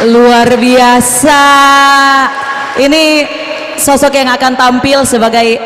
Luar biasa. Ini sosok yang akan tampil sebagai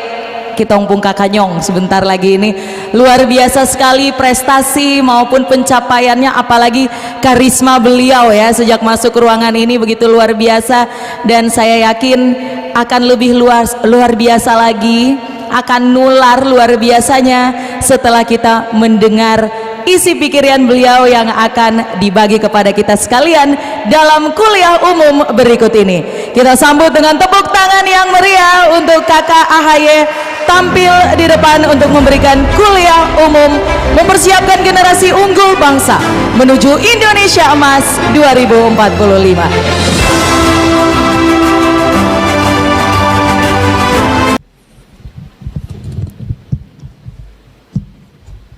Kitongpung Kakanyong sebentar lagi ini. Luar biasa sekali prestasi maupun pencapaiannya, apalagi karisma beliau ya sejak masuk ruangan ini begitu luar biasa. Dan saya yakin akan lebih luar biasa lagi, akan nular luar biasanya setelah kita mendengar isi pikiran beliau yang akan dibagi kepada kita sekalian dalam kuliah umum berikut ini. Kita sambut dengan tepuk tangan yang meriah untuk Kakak AHY tampil di depan untuk memberikan kuliah umum, mempersiapkan generasi unggul bangsa menuju Indonesia Emas 2045.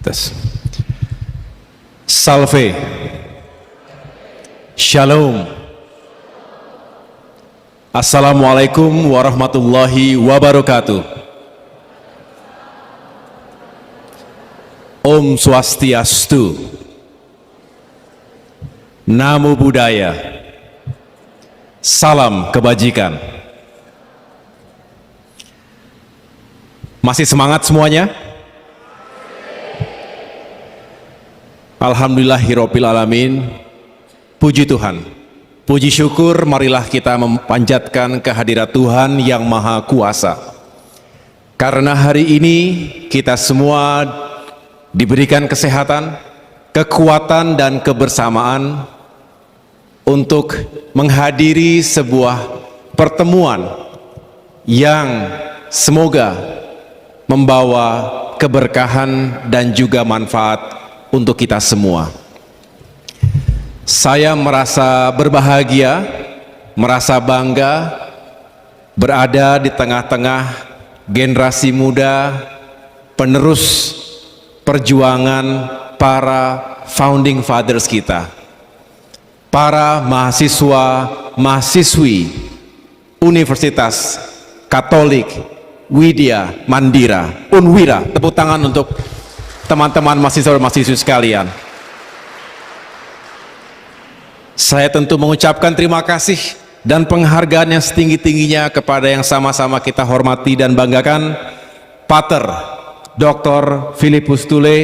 Tes. Salve, Shalom, Assalamualaikum warahmatullahi wabarakatuh. Om Swastiastu, Namo Buddhaya, Salam Kebajikan. Masih semangat semuanya? Alhamdulillahirabbil alamin. Puji Tuhan, puji syukur, marilah kita memanjatkan kehadirat Tuhan yang Maha Kuasa. Karena hari ini kita semua diberikan kesehatan, kekuatan dan kebersamaan untuk menghadiri sebuah pertemuan yang semoga membawa keberkahan dan juga manfaat untuk kita semua. Saya merasa berbahagia, merasa bangga berada di tengah-tengah generasi muda, penerus perjuangan para founding fathers kita, para mahasiswa, mahasiswi Universitas Katolik Widya Mandira, Unwira. Tepuk tangan untuk teman-teman mahasiswa-mahasiswi sekalian. Saya tentu mengucapkan terima kasih dan penghargaan yang setinggi-tingginya kepada yang sama-sama kita hormati dan banggakan, Pater Dr. Philippus Tule,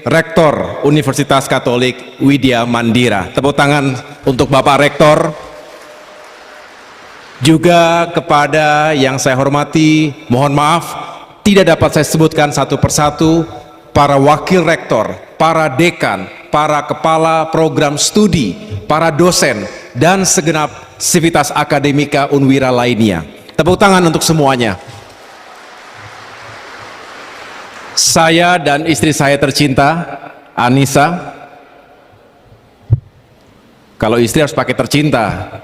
Rektor Universitas Katolik Widya Mandira. Tepuk tangan untuk Bapak Rektor. Juga kepada yang saya hormati, mohon maaf tidak dapat saya sebutkan satu persatu, para wakil rektor, para dekan, para kepala program studi, para dosen, dan segenap sivitas akademika Unwira lainnya. Tepuk tangan untuk semuanya. Saya dan istri saya tercinta, Anissa. Kalau istri harus pakai tercinta.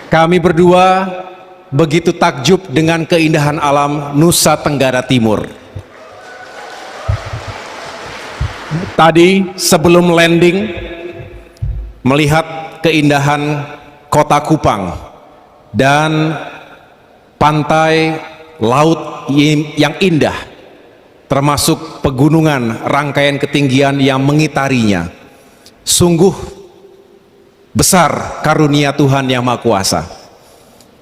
Kami berdua begitu takjub dengan keindahan alam Nusa Tenggara Timur. Tadi sebelum landing, melihat keindahan kota Kupang dan pantai laut yang indah, termasuk pegunungan rangkaian ketinggian yang mengitarinya. Sungguh besar karunia Tuhan yang Maha Kuasa.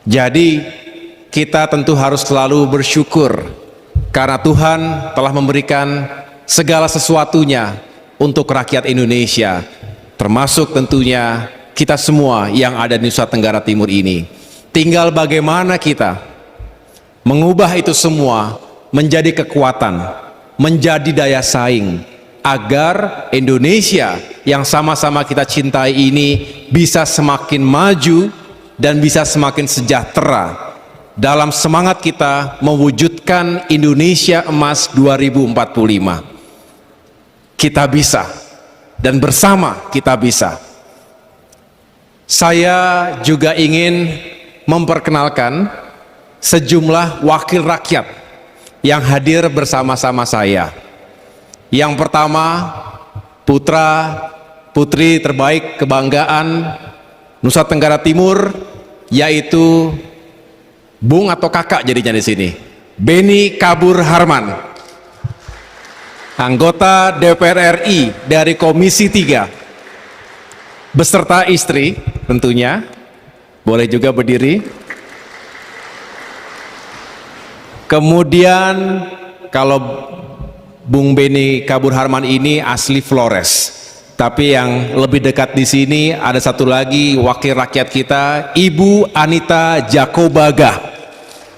Jadi kita tentu harus selalu bersyukur karena Tuhan telah memberikan segala sesuatunya untuk rakyat Indonesia, termasuk tentunya kita semua yang ada di Nusa Tenggara Timur ini. Tinggal bagaimana kita mengubah itu semua menjadi kekuatan, menjadi daya saing, agar Indonesia yang sama-sama kita cintai ini bisa semakin maju dan bisa semakin sejahtera dalam semangat kita mewujudkan Indonesia Emas 2045. Kita bisa, dan bersama kita bisa. Saya juga ingin memperkenalkan sejumlah wakil rakyat yang hadir bersama-sama saya. Yang pertama, putra putri terbaik kebanggaan Nusa Tenggara Timur, yaitu Bung atau kakak jadinya di sini, Beni Kabur Harman, anggota DPR RI dari Komisi 3, beserta istri tentunya, boleh juga berdiri. Kemudian kalau Bung Beni Kabur Harman ini asli Flores, tapi yang lebih dekat di sini ada satu lagi wakil rakyat kita, Ibu Anita Jakobaga,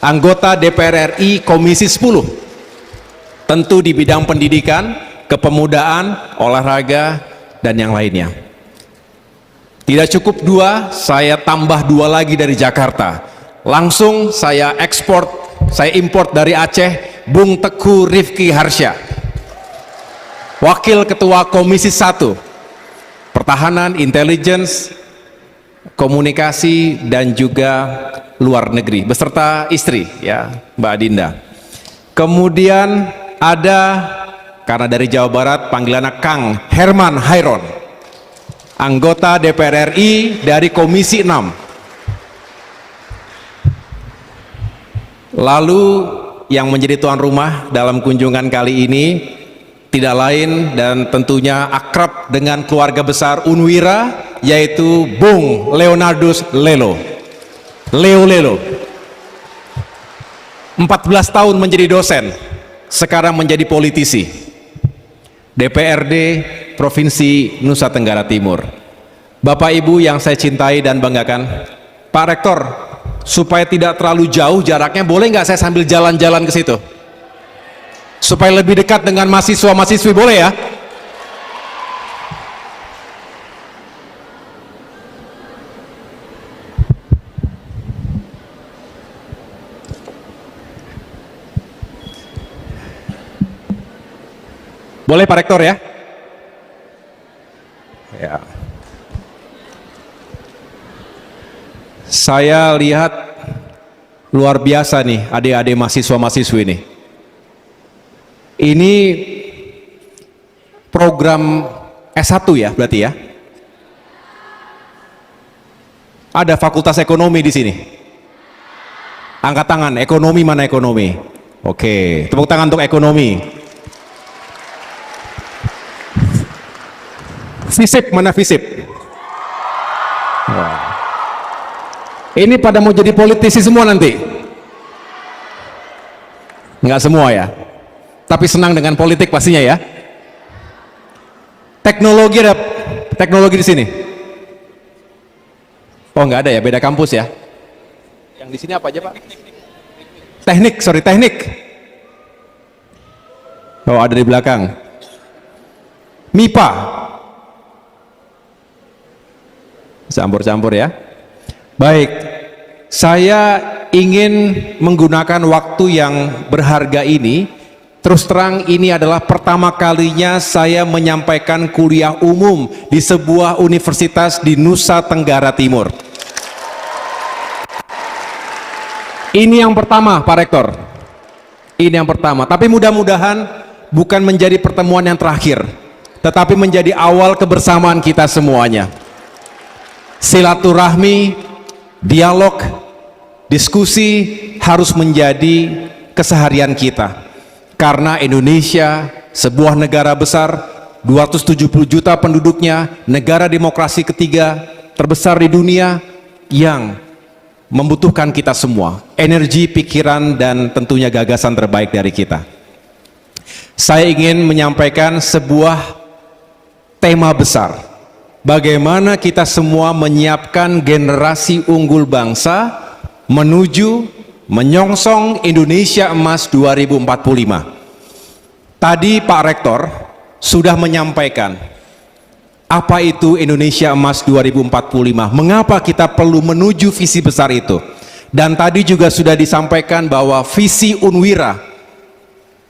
anggota DPR RI Komisi 10, tentu di bidang pendidikan, kepemudaan, olahraga, dan yang lainnya. Tidak cukup 2, saya tambah 2 lagi dari Jakarta. Langsung saya import dari Aceh, Bung Teguh Rifki Harsha, Wakil Ketua Komisi 1, Pertahanan, Intelligence, Komunikasi, dan juga Luar Negeri, beserta istri, ya, Mbak Dinda. Kemudian ada, karena dari Jawa Barat, panggilannya Kang Herman Hairon, anggota DPR RI dari Komisi 6. Lalu yang menjadi tuan rumah dalam kunjungan kali ini tidak lain dan tentunya akrab dengan keluarga besar Unwira, yaitu Bung Leonardus Lelo. Lelo 14 tahun menjadi dosen, sekarang menjadi politisi DPRD Provinsi Nusa Tenggara Timur. Bapak Ibu yang saya cintai dan banggakan, Pak Rektor, supaya tidak terlalu jauh jaraknya, boleh nggak saya sambil jalan-jalan ke situ? Supaya lebih dekat dengan mahasiswa-mahasiswi, boleh ya? Boleh Pak Rektor ya? Ya. Saya lihat luar biasa nih adik-adik mahasiswa-mahasiswi ini. Ini program S1 ya berarti ya? Ada fakultas ekonomi di sini. Angkat tangan, ekonomi mana ekonomi? Oke, tepuk tangan untuk ekonomi. FISIP mana FISIP? Wah. Ini pada mau jadi politisi semua nanti? Enggak semua ya, tapi senang dengan politik pastinya ya. Teknologi, ada teknologi di sini? Oh enggak ada ya, beda kampus ya. Yang di sini apa aja Pak? Teknik, teknik. Oh ada di belakang. MIPA. Campur-campur ya. Baik, saya ingin menggunakan waktu yang berharga ini. Terus terang ini adalah pertama kalinya saya menyampaikan kuliah umum di sebuah universitas di Nusa Tenggara Timur. Ini yang pertama Pak Rektor. Ini yang pertama, tapi mudah-mudahan bukan menjadi pertemuan yang terakhir, tetapi menjadi awal kebersamaan kita semuanya. Silaturahmi, dialog, diskusi harus menjadi keseharian kita. Karena Indonesia, sebuah negara besar, 270 juta penduduknya, negara demokrasi ketiga terbesar di dunia yang membutuhkan kita semua, energi, pikiran, dan tentunya gagasan terbaik dari kita. Saya ingin menyampaikan sebuah tema besar. Bagaimana kita semua menyiapkan generasi unggul bangsa menuju menyongsong Indonesia Emas 2045. Tadi Pak Rektor sudah menyampaikan apa itu Indonesia Emas 2045, mengapa kita perlu menuju visi besar itu. Dan tadi juga sudah disampaikan bahwa visi Unwira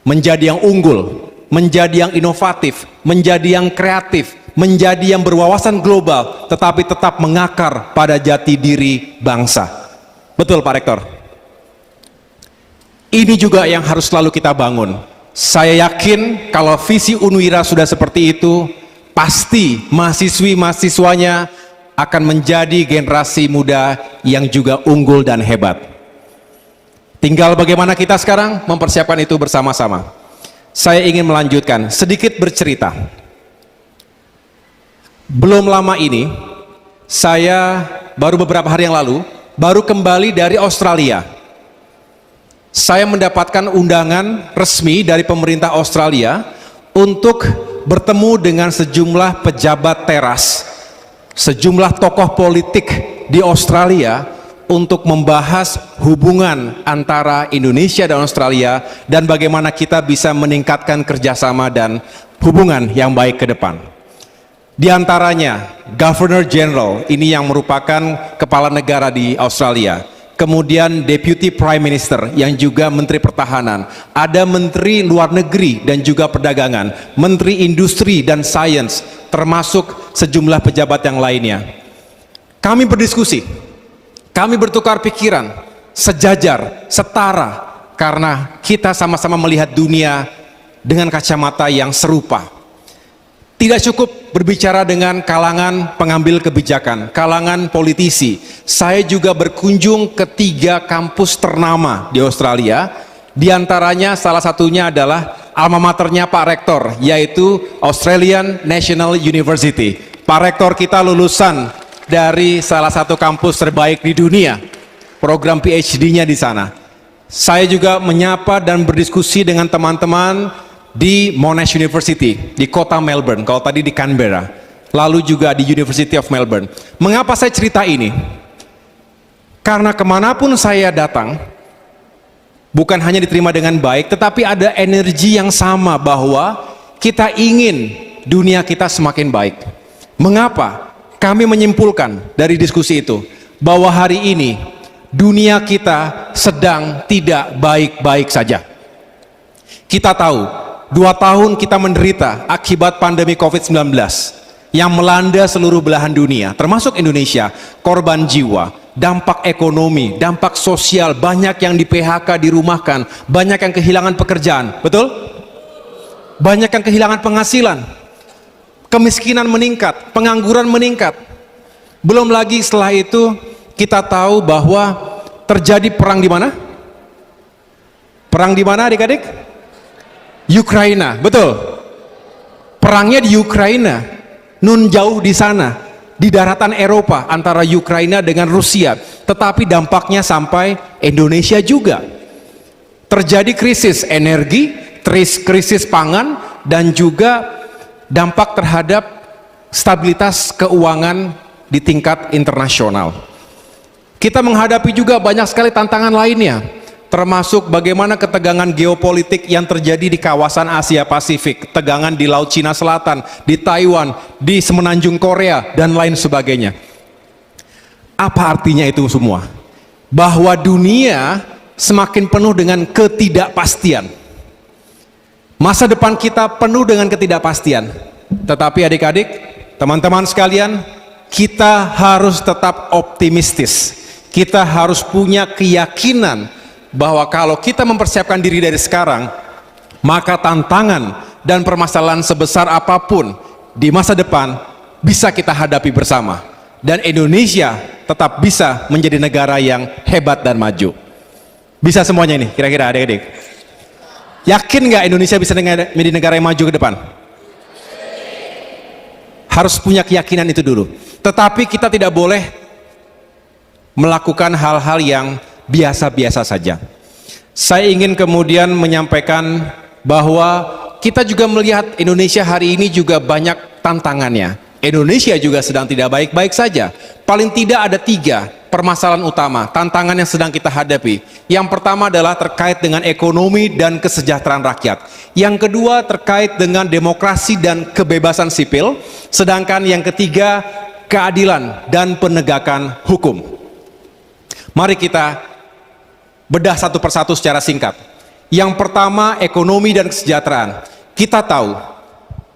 menjadi yang unggul, menjadi yang inovatif, menjadi yang kreatif, menjadi yang berwawasan global, tetapi tetap mengakar pada jati diri bangsa. Betul Pak Rektor? Ini juga yang harus selalu kita bangun. Saya yakin kalau visi Unwira sudah seperti itu, pasti mahasiswi-mahasiswanya akan menjadi generasi muda yang juga unggul dan hebat. Tinggal bagaimana kita sekarang mempersiapkan itu bersama-sama. Saya ingin melanjutkan, sedikit bercerita. Belum lama ini, saya baru beberapa hari yang lalu, baru kembali dari Australia. Saya mendapatkan undangan resmi dari pemerintah Australia untuk bertemu dengan sejumlah pejabat teras, sejumlah tokoh politik di Australia untuk membahas hubungan antara Indonesia dan Australia dan bagaimana kita bisa meningkatkan kerjasama dan hubungan yang baik ke depan. Di antaranya Governor General, ini yang merupakan kepala negara di Australia, kemudian Deputy Prime Minister yang juga Menteri Pertahanan, ada Menteri Luar Negeri dan juga Perdagangan, Menteri Industri dan Sains, termasuk sejumlah pejabat yang lainnya. Kami berdiskusi, kami bertukar pikiran, sejajar, setara, karena kita sama-sama melihat dunia dengan kacamata yang serupa. Tidak cukup berbicara dengan kalangan pengambil kebijakan, kalangan politisi. Saya juga berkunjung ke 3 kampus ternama di Australia. Di antaranya salah satunya adalah alma maternya Pak Rektor, yaitu Australian National University. Pak Rektor kita lulusan dari salah satu kampus terbaik di dunia, program PhD-nya di sana. Saya juga menyapa dan berdiskusi dengan teman-teman di Monash University di kota Melbourne, kalau tadi di Canberra, lalu juga di University of Melbourne. Mengapa saya cerita ini? Karena kemanapun saya datang, bukan hanya diterima dengan baik, tetapi ada energi yang sama bahwa kita ingin dunia kita semakin baik. Mengapa? Kami menyimpulkan dari diskusi itu bahwa hari ini dunia kita sedang tidak baik-baik saja. Kita tahu 2 tahun kita menderita akibat pandemi COVID-19 yang melanda seluruh belahan dunia, termasuk Indonesia. Korban jiwa, dampak ekonomi, dampak sosial, banyak yang di PHK, dirumahkan, banyak yang kehilangan pekerjaan, betul? Banyak yang kehilangan penghasilan, kemiskinan meningkat, pengangguran meningkat. Belum lagi setelah itu kita tahu bahwa terjadi perang di mana? Perang di mana adik-adik? Ukraina, betul. Perangnya di Ukraina, nun jauh di sana, di daratan Eropa antara Ukraina dengan Rusia, tetapi dampaknya sampai Indonesia juga. Terjadi krisis energi, krisis pangan, dan juga dampak terhadap stabilitas keuangan di tingkat internasional. Kita menghadapi juga banyak sekali tantangan lainnya, termasuk bagaimana ketegangan geopolitik yang terjadi di kawasan Asia Pasifik, tegangan di Laut Cina Selatan, di Taiwan, di Semenanjung Korea, dan lain sebagainya. Apa artinya itu semua? Bahwa dunia semakin penuh dengan ketidakpastian. Masa depan kita penuh dengan ketidakpastian. Tetapi adik-adik, teman-teman sekalian, kita harus tetap optimistis. Kita harus punya keyakinan bahwa kalau kita mempersiapkan diri dari sekarang, maka tantangan dan permasalahan sebesar apapun di masa depan bisa kita hadapi bersama, dan Indonesia tetap bisa menjadi negara yang hebat dan maju. Bisa semuanya ini kira-kira adik-adik? Yakin nggak Indonesia bisa menjadi negara yang maju ke depan? Harus punya keyakinan itu dulu. Tetapi kita tidak boleh melakukan hal-hal yang biasa-biasa saja. Saya ingin kemudian menyampaikan bahwa kita juga melihat Indonesia hari ini juga banyak tantangannya. Indonesia juga sedang tidak baik-baik saja. Paling tidak ada 3 permasalahan utama, tantangan yang sedang kita hadapi. Yang pertama adalah terkait dengan ekonomi dan kesejahteraan rakyat. Yang kedua terkait dengan demokrasi dan kebebasan sipil. Sedangkan yang ketiga, keadilan dan penegakan hukum. Mari kita bedah satu persatu secara singkat. Yang pertama, ekonomi dan kesejahteraan. Kita tahu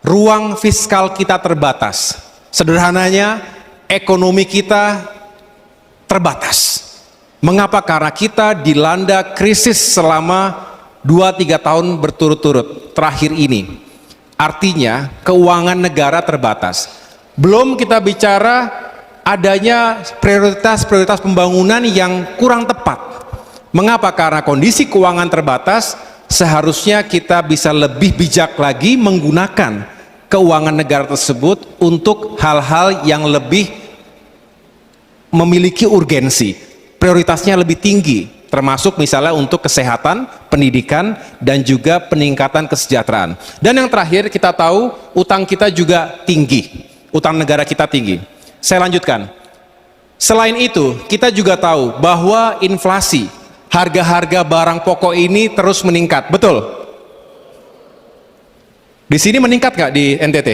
ruang fiskal kita terbatas. Sederhananya, ekonomi kita terbatas. Mengapa? Karena kita dilanda krisis selama 2-3 tahun berturut-turut terakhir ini. Artinya keuangan negara terbatas. Belum kita bicara adanya prioritas-prioritas pembangunan yang kurang tepat. Mengapa? Karena kondisi keuangan terbatas, seharusnya kita bisa lebih bijak lagi menggunakan keuangan negara tersebut untuk hal-hal yang lebih memiliki urgensi, prioritasnya lebih tinggi, termasuk misalnya untuk kesehatan, pendidikan, dan juga peningkatan kesejahteraan. Dan yang terakhir, kita tahu utang kita juga tinggi, utang negara kita tinggi. Saya lanjutkan. Selain itu, kita juga tahu bahwa inflasi, harga-harga barang pokok ini terus meningkat, betul? Di sini meningkat nggak di NTT?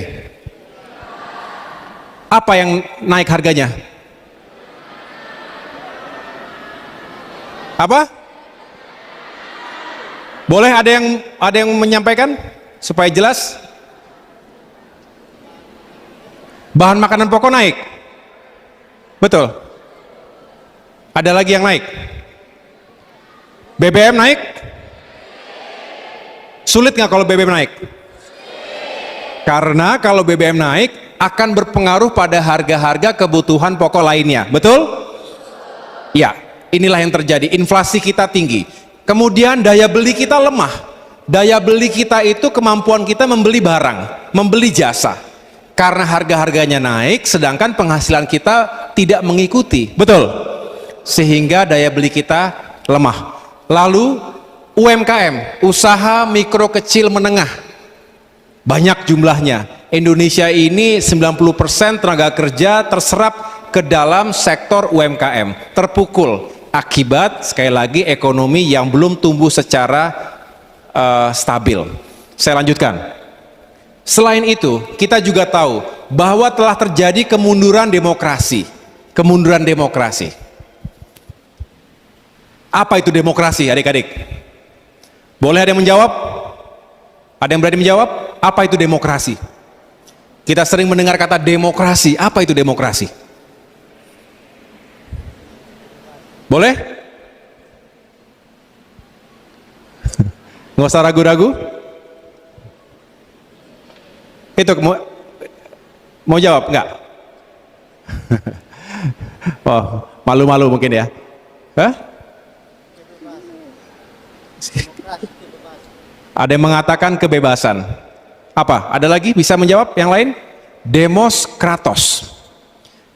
Apa yang naik harganya? Apa? Boleh ada yang menyampaikan supaya jelas? Bahan makanan pokok naik, betul? Ada lagi yang naik? BBM naik? Sulit nggak kalau BBM naik? Karena kalau BBM naik akan berpengaruh pada harga-harga kebutuhan pokok lainnya, betul? Ya, inilah yang terjadi. Inflasi kita tinggi, kemudian daya beli kita lemah. Daya beli kita itu kemampuan kita membeli barang, membeli jasa. Karena harga-harganya naik, sedangkan penghasilan kita tidak mengikuti, betul? Sehingga daya beli kita lemah. Lalu UMKM, usaha mikro kecil menengah, banyak jumlahnya. Indonesia ini 90% tenaga kerja terserap ke dalam sektor UMKM, terpukul akibat sekali lagi ekonomi yang belum tumbuh secara stabil. Saya lanjutkan. Selain itu, kita juga tahu bahwa telah terjadi kemunduran demokrasi. Kemunduran demokrasi. Apa itu demokrasi, adik-adik? Boleh ada yang menjawab? Ada yang berani menjawab? Apa itu demokrasi? Kita sering mendengar kata demokrasi. Apa itu demokrasi? Boleh? Nggak usah ragu-ragu. Itu mau jawab nggak? Oh, malu-malu mungkin ya? Hah? Ada yang mengatakan kebebasan. Apa? Ada lagi bisa menjawab yang lain? Demos kratos.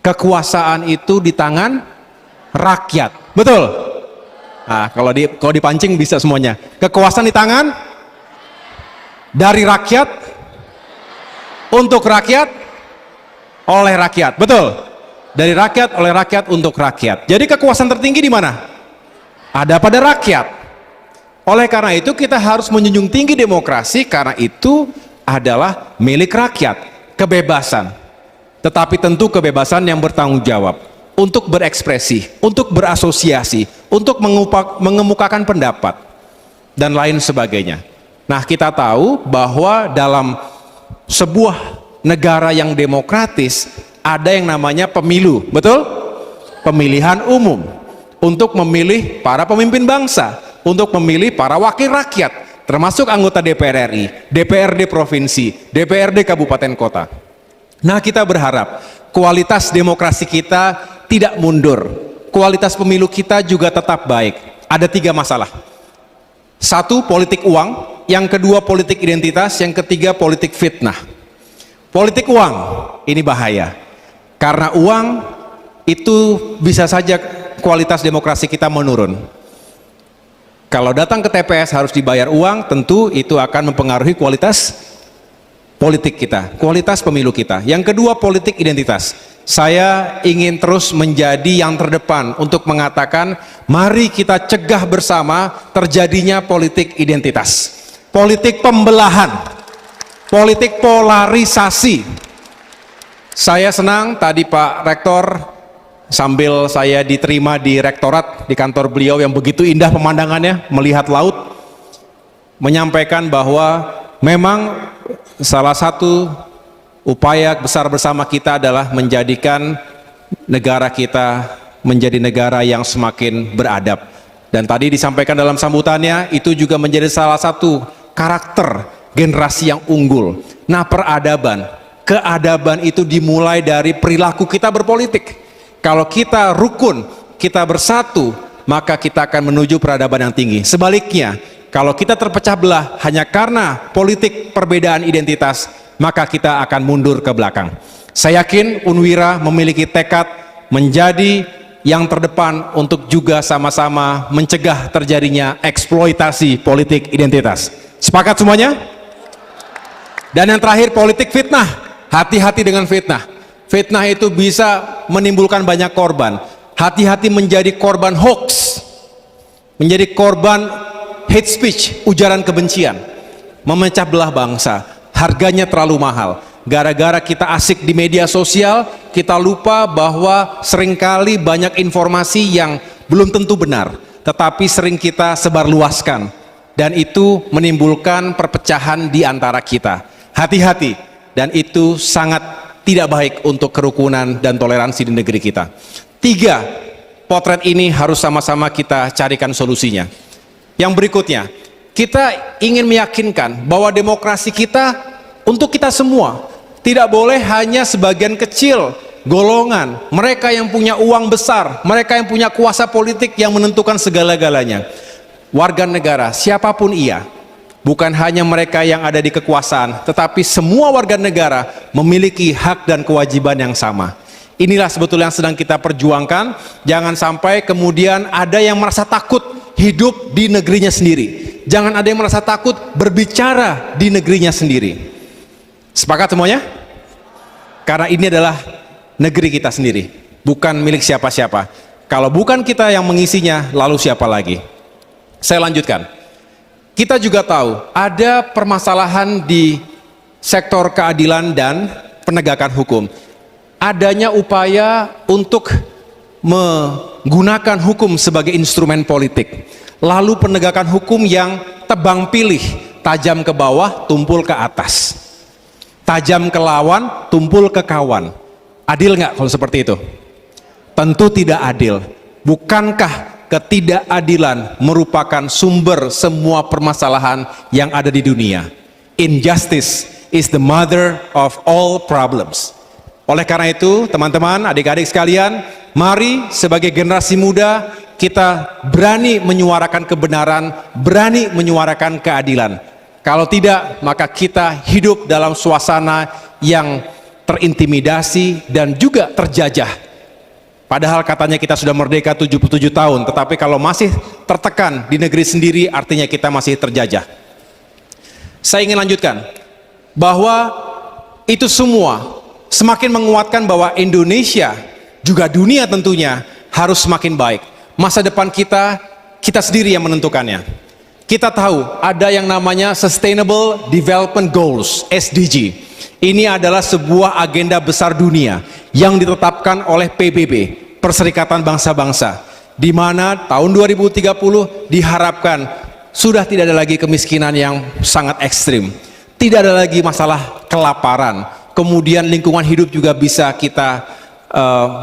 Kekuasaan itu di tangan rakyat. Betul? Nah, kalau dipancing bisa semuanya. Kekuasaan di tangan dari rakyat, untuk rakyat, oleh rakyat. Betul? Dari rakyat, oleh rakyat, untuk rakyat. Jadi kekuasaan tertinggi di mana? Ada pada rakyat. Oleh karena itu kita harus menjunjung tinggi demokrasi, karena itu adalah milik rakyat, kebebasan. Tetapi tentu kebebasan yang bertanggung jawab untuk berekspresi, untuk berasosiasi, untuk mengemukakan pendapat dan lain sebagainya. Nah, kita tahu bahwa dalam sebuah negara yang demokratis ada yang namanya pemilu, betul? Pemilihan umum untuk memilih para pemimpin bangsa, untuk memilih para wakil rakyat, termasuk anggota DPR RI, DPRD provinsi, DPRD kabupaten kota. Nah, kita berharap kualitas demokrasi kita tidak mundur, kualitas pemilu kita juga tetap baik. Ada 3 masalah. 1, politik uang. Yang kedua, politik identitas. Yang ketiga, politik fitnah. Politik uang ini bahaya, karena uang itu bisa saja kualitas demokrasi kita menurun. Kalau datang ke TPS harus dibayar uang, tentu itu akan mempengaruhi kualitas politik kita, kualitas pemilu kita. Yang kedua, politik identitas. Saya ingin terus menjadi yang terdepan untuk mengatakan, mari kita cegah bersama terjadinya politik identitas, politik pembelahan, politik polarisasi. Saya senang tadi Pak Rektor, sambil saya diterima di rektorat, di kantor beliau yang begitu indah pemandangannya, melihat laut, menyampaikan bahwa memang salah satu upaya besar bersama kita adalah menjadikan negara kita menjadi negara yang semakin beradab. Dan tadi disampaikan dalam sambutannya, itu juga menjadi salah satu karakter generasi yang unggul. Nah, peradaban, keadaban itu dimulai dari perilaku kita berpolitik. Kalau kita rukun, kita bersatu, maka kita akan menuju peradaban yang tinggi. Sebaliknya, kalau kita terpecah belah hanya karena politik perbedaan identitas, maka kita akan mundur ke belakang. Saya yakin Unwira memiliki tekad menjadi yang terdepan untuk juga sama-sama mencegah terjadinya eksploitasi politik identitas. Sepakat semuanya? Dan yang terakhir, politik fitnah. Hati-hati dengan fitnah. Fitnah itu bisa menimbulkan banyak korban. Hati-hati menjadi korban hoax, menjadi korban hate speech, ujaran kebencian, memecah belah bangsa. Harganya terlalu mahal. Gara-gara kita asik di media sosial, kita lupa bahwa seringkali banyak informasi yang belum tentu benar, tetapi sering kita sebarluaskan, dan itu menimbulkan perpecahan di antara kita. Hati-hati, dan itu sangat tidak baik untuk kerukunan dan toleransi di negeri kita. 3, potret ini harus sama-sama kita carikan solusinya. Yang berikutnya, kita ingin meyakinkan bahwa demokrasi kita untuk kita semua, tidak boleh hanya sebagian kecil golongan, mereka yang punya uang besar, mereka yang punya kuasa politik yang menentukan segala-galanya. Warga negara, siapapun ia, bukan hanya mereka yang ada di kekuasaan, tetapi semua warga negara memiliki hak dan kewajiban yang sama. Inilah sebetulnya yang sedang kita perjuangkan. Jangan sampai kemudian ada yang merasa takut hidup di negerinya sendiri. Jangan ada yang merasa takut berbicara di negerinya sendiri. Sepakat semuanya? Karena ini adalah negeri kita sendiri, bukan milik siapa-siapa. Kalau bukan kita yang mengisinya, lalu siapa lagi? Saya lanjutkan. Kita juga tahu ada permasalahan di sektor keadilan dan penegakan hukum. Adanya upaya untuk menggunakan hukum sebagai instrumen politik. Lalu penegakan hukum yang tebang pilih, tajam ke bawah, tumpul ke atas. Tajam ke lawan, tumpul ke kawan. Adil nggak kalau seperti itu? Tentu tidak adil. Bukankah ketidakadilan merupakan sumber semua permasalahan yang ada di dunia? Injustice is the mother of all problems. Oleh karena itu, teman-teman, adik-adik sekalian, mari sebagai generasi muda kita berani menyuarakan kebenaran, berani menyuarakan keadilan. Kalau tidak, maka kita hidup dalam suasana yang terintimidasi dan juga terjajah. Padahal katanya kita sudah merdeka 77 tahun, tetapi kalau masih tertekan di negeri sendiri, artinya kita masih terjajah. Saya ingin lanjutkan, bahwa itu semua semakin menguatkan bahwa Indonesia, juga dunia tentunya, harus semakin baik. Masa depan kita, kita sendiri yang menentukannya. Kita tahu ada yang namanya Sustainable Development Goals, SDG. Ini adalah sebuah agenda besar dunia yang ditetapkan oleh PBB, Perserikatan Bangsa-Bangsa, di mana tahun 2030 diharapkan sudah tidak ada lagi kemiskinan yang sangat ekstrim, tidak ada lagi masalah kelaparan, kemudian lingkungan hidup juga bisa kita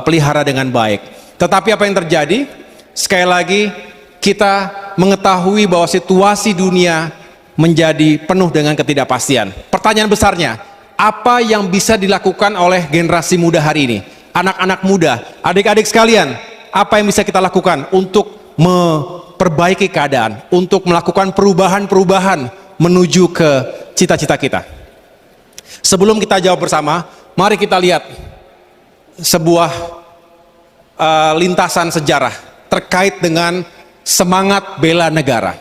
pelihara dengan baik. Tetapi apa yang terjadi? Sekali lagi kita mengetahui bahwa situasi dunia menjadi penuh dengan ketidakpastian. Pertanyaan besarnya, apa yang bisa dilakukan oleh generasi muda hari ini? Anak-anak muda, adik-adik sekalian, apa yang bisa kita lakukan untuk memperbaiki keadaan, untuk melakukan perubahan-perubahan menuju ke cita-cita kita? Sebelum kita jawab bersama, mari kita lihat sebuah lintasan sejarah terkait dengan semangat bela negara.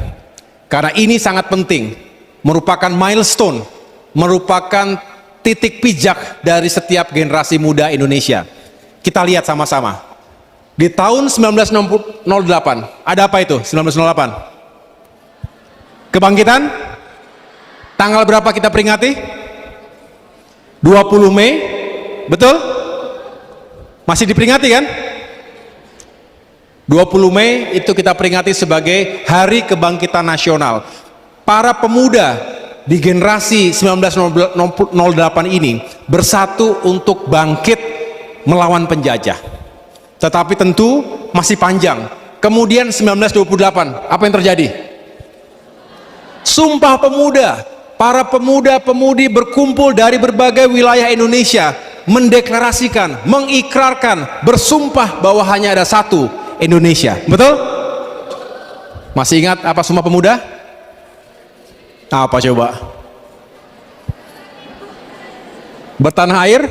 Karena ini sangat penting, merupakan milestone, merupakan titik pijak dari setiap generasi muda Indonesia. Kita lihat sama-sama. Di tahun 1908, ada apa itu 1908? Kebangkitan? Tanggal berapa kita peringati? 20 Mei, betul? Masih diperingati kan? 20 Mei itu kita peringati sebagai Hari Kebangkitan Nasional. Para pemuda di generasi 1908 ini bersatu untuk bangkit melawan penjajah. Tetapi tentu masih panjang. Kemudian 1928, apa yang terjadi? Sumpah Pemuda. Para pemuda-pemudi berkumpul dari berbagai wilayah Indonesia, mendeklarasikan, mengikrarkan, bersumpah bahwa hanya ada satu Indonesia. Betul? Masih ingat apa Sumpah Pemuda? Apa coba? Bertanah air?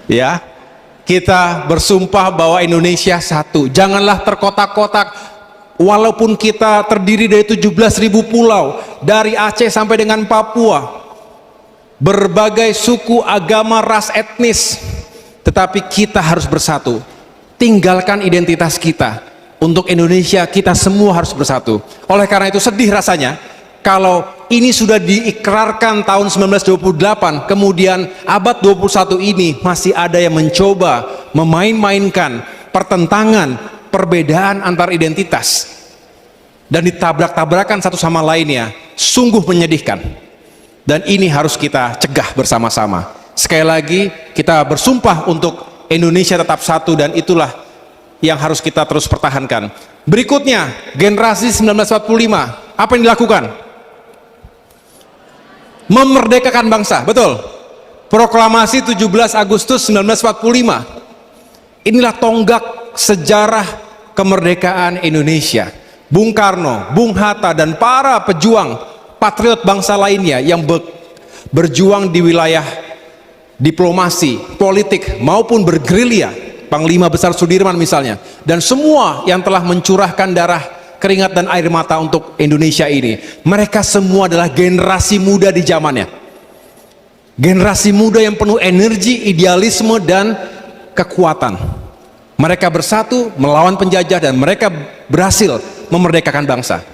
Ya, kita bersumpah bahwa Indonesia satu. Janganlah terkotak-kotak. Walaupun kita terdiri dari 17.000 pulau, dari Aceh sampai dengan Papua, berbagai suku, agama, ras, etnis, tetapi kita harus bersatu. Tinggalkan identitas kita. Untuk Indonesia kita semua harus bersatu. Oleh karena itu sedih rasanya kalau ini sudah diikrarkan tahun 1928, kemudian abad 21 ini masih ada yang mencoba memain-mainkan pertentangan, perbedaan antar identitas dan ditabrak-tabrakan satu sama lainnya. Sungguh menyedihkan. Dan ini harus kita cegah bersama-sama. Sekali lagi kita bersumpah untuk Indonesia tetap satu, dan itulah yang harus kita terus pertahankan. Berikutnya, generasi 1945, apa yang dilakukan? Memerdekakan bangsa, betul. Proklamasi 17 Agustus 1945. Inilah tonggak sejarah kemerdekaan Indonesia. Bung Karno, Bung Hatta, dan para pejuang patriot bangsa lainnya yang berjuang di wilayah diplomasi, politik, maupun bergerilya, Panglima Besar Sudirman misalnya, dan semua yang telah mencurahkan darah, keringat, dan air mata untuk Indonesia ini. Mereka semua adalah generasi muda di zamannya. Generasi muda yang penuh energi, idealisme, dan kekuatan. Mereka bersatu melawan penjajah dan mereka berhasil memerdekakan bangsa.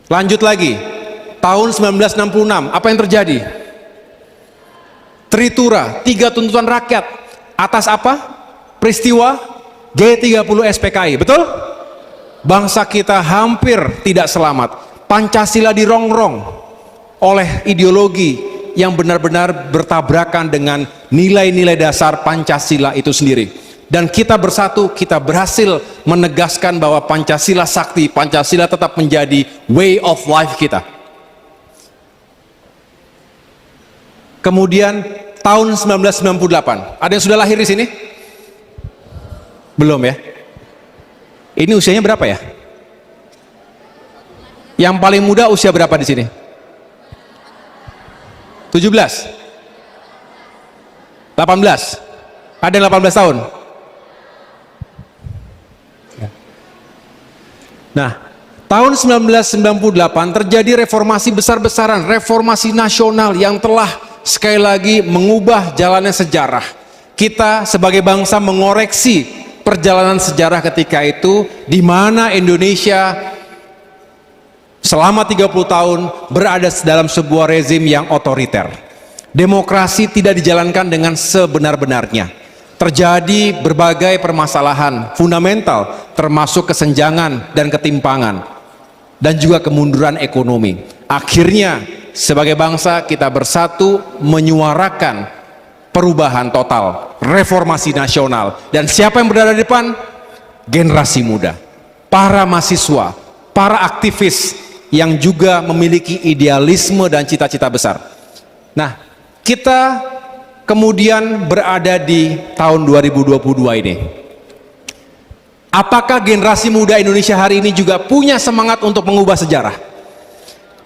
Lanjut lagi, tahun 1966, apa yang terjadi? Tritura, 3 tuntutan rakyat. Atas apa? Peristiwa G30 SPKI, betul? Bangsa kita hampir tidak selamat. Pancasila dirongrong oleh ideologi yang benar-benar bertabrakan dengan nilai-nilai dasar Pancasila itu sendiri. Dan kita bersatu, kita berhasil menegaskan bahwa Pancasila sakti, Pancasila tetap menjadi way of life kita. Kemudian tahun 1998, ada yang sudah lahir di sini? Belum ya? Ini usianya berapa ya? Yang paling muda usia berapa di sini? 17? 18? Ada yang 18 tahun? Nah, tahun 1998 terjadi reformasi besar-besaran, reformasi nasional yang telah sekali lagi mengubah jalannya sejarah. Kita sebagai bangsa mengoreksi perjalanan sejarah ketika itu, di mana Indonesia selama 30 tahun berada dalam sebuah rezim yang otoriter. Demokrasi tidak dijalankan dengan sebenar-benarnya. Terjadi berbagai permasalahan fundamental, termasuk kesenjangan dan ketimpangan, dan juga kemunduran ekonomi. Akhirnya sebagai bangsa kita bersatu menyuarakan perubahan total, reformasi nasional. Dan siapa yang berada di depan? Generasi muda, para mahasiswa, para aktivis yang juga memiliki idealisme dan cita-cita besar. Nah, kita kemudian berada di tahun 2022 ini. Apakah generasi muda Indonesia hari ini juga punya semangat untuk mengubah sejarah?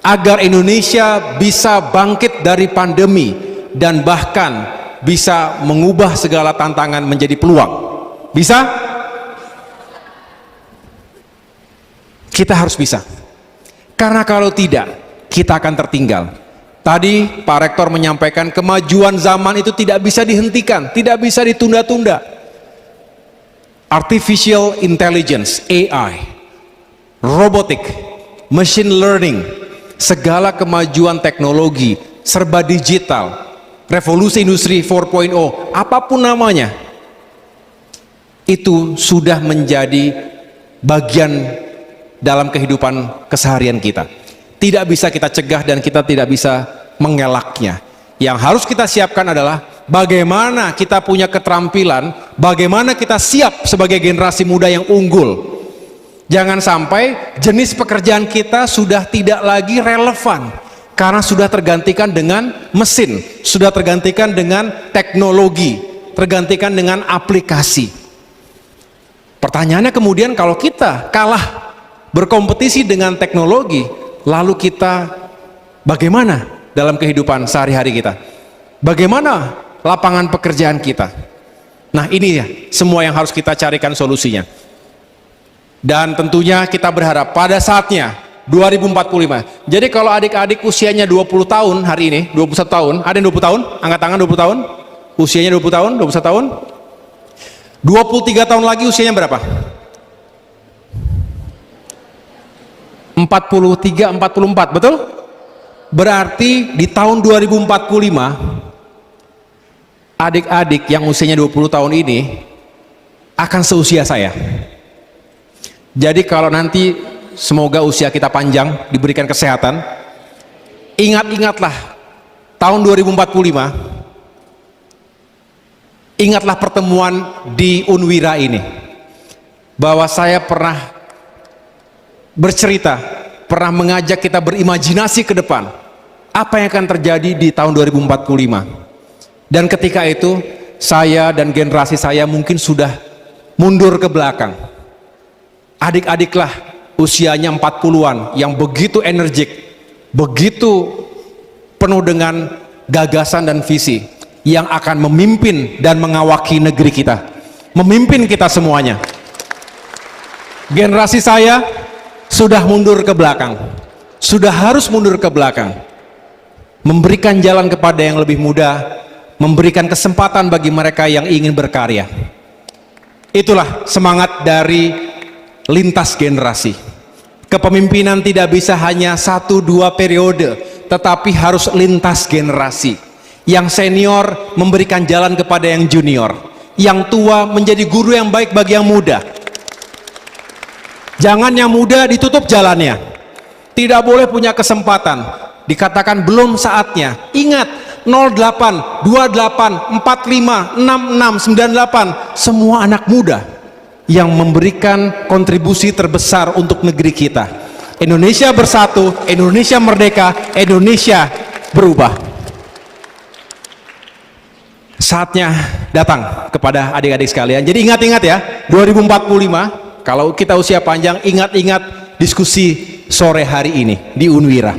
Agar Indonesia bisa bangkit dari pandemi dan bahkan bisa mengubah segala tantangan menjadi peluang. Bisa? Kita harus bisa. Karena kalau tidak, kita akan tertinggal. Tadi Pak Rektor menyampaikan kemajuan zaman itu tidak bisa dihentikan, tidak bisa ditunda-tunda. Artificial intelligence, AI, robotik, machine learning, segala kemajuan teknologi, serba digital, revolusi industri 4.0, apapun namanya, itu sudah menjadi bagian dalam kehidupan keseharian kita. Tidak bisa kita cegah dan kita tidak bisa mengelaknya. Yang harus kita siapkan adalah bagaimana kita punya keterampilan, bagaimana kita siap sebagai generasi muda yang unggul. Jangan sampai jenis pekerjaan kita sudah tidak lagi relevan karena sudah tergantikan dengan mesin, sudah tergantikan dengan teknologi, tergantikan dengan aplikasi. Pertanyaannya kemudian, kalau kita kalah berkompetisi dengan teknologi, lalu kita bagaimana dalam kehidupan sehari-hari kita? Bagaimana lapangan pekerjaan kita? Nah, ini ya semua yang harus kita carikan solusinya. Dan tentunya kita berharap pada saatnya 2045. Jadi kalau adik-adik usianya 20 tahun hari ini, 21 tahun, ada yang 20 tahun? Angkat tangan 20 tahun. Usianya 20 tahun, 21 tahun. 23 tahun lagi usianya berapa? 43, 44, betul? Berarti di tahun 2045 adik-adik yang usianya 20 tahun ini akan seusia saya. Jadi kalau nanti semoga usia kita panjang, diberikan kesehatan, ingat-ingatlah tahun 2045, ingatlah pertemuan di Unwira ini, bahwa saya pernah bercerita, pernah mengajak kita berimajinasi ke depan apa yang akan terjadi di tahun 2045. Dan ketika itu saya dan generasi saya mungkin sudah mundur ke belakang. Adik-adiklah usianya 40-an yang begitu energik, begitu penuh dengan gagasan dan visi, yang akan memimpin dan mengawaki negeri kita, memimpin kita semuanya. Generasi saya sudah mundur ke belakang, sudah harus mundur ke belakang, memberikan jalan kepada yang lebih muda, memberikan kesempatan bagi mereka yang ingin berkarya. Itulah semangat dari lintas generasi. Kepemimpinan tidak bisa hanya 1-2 periode, tetapi harus lintas generasi. Yang senior memberikan jalan kepada yang junior, yang tua menjadi guru yang baik bagi yang muda. Jangan yang muda ditutup jalannya, tidak boleh punya kesempatan, dikatakan belum saatnya. Ingat, 08, 28, 45, 66, 98, semua anak muda yang memberikan kontribusi terbesar untuk negeri kita. Indonesia bersatu, Indonesia merdeka, Indonesia berubah. Saatnya datang kepada adik-adik sekalian. Jadi ingat-ingat ya, 2045, kalau kita usia panjang, ingat-ingat diskusi sore hari ini di Unwira.